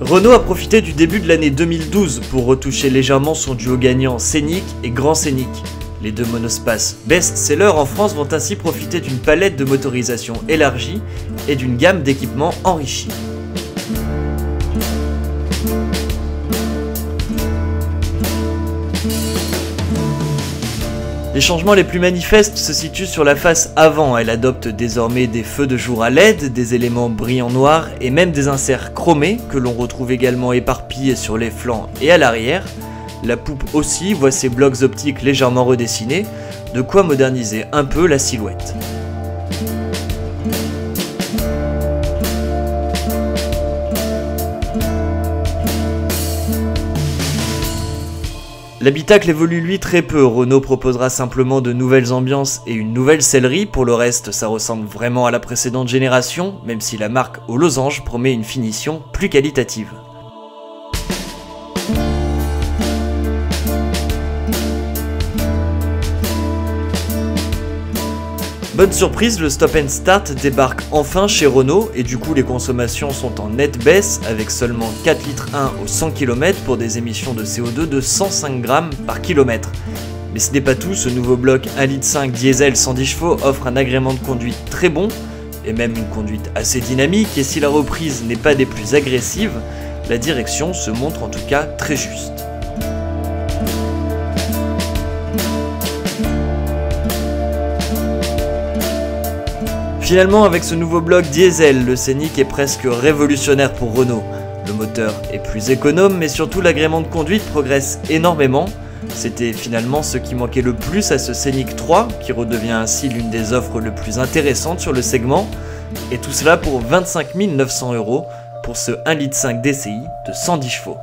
Renault a profité du début de l'année 2012 pour retoucher légèrement son duo gagnant Scénic et Grand Scénic. Les deux monospaces best-sellers en France vont ainsi profiter d'une palette de motorisation élargie et d'une gamme d'équipements enrichie. Les changements les plus manifestes se situent sur la face avant. Elle adopte désormais des feux de jour à LED, des éléments brillants noirs et même des inserts chromés que l'on retrouve également éparpillés sur les flancs et à l'arrière. La poupe aussi voit ses blocs optiques légèrement redessinés, de quoi moderniser un peu la silhouette. L'habitacle évolue lui très peu, Renault proposera simplement de nouvelles ambiances et une nouvelle sellerie, pour le reste ça ressemble vraiment à la précédente génération, même si la marque aux losanges promet une finition plus qualitative. Bonne surprise, le Stop & Start débarque enfin chez Renault et du coup les consommations sont en nette baisse avec seulement 4,1 litres au 100 km pour des émissions de CO2 de 105 grammes par kilomètre. Mais ce n'est pas tout, ce nouveau bloc 1,5 litre diesel 110 chevaux offre un agrément de conduite très bon et même une conduite assez dynamique, et si la reprise n'est pas des plus agressives, la direction se montre en tout cas très juste. Finalement, avec ce nouveau bloc diesel, le Scénic est presque révolutionnaire pour Renault. Le moteur est plus économe, mais surtout l'agrément de conduite progresse énormément. C'était finalement ce qui manquait le plus à ce Scénic 3, qui redevient ainsi l'une des offres les plus intéressantes sur le segment. Et tout cela pour 25 900 € pour ce 1,5 litre DCI de 110 chevaux.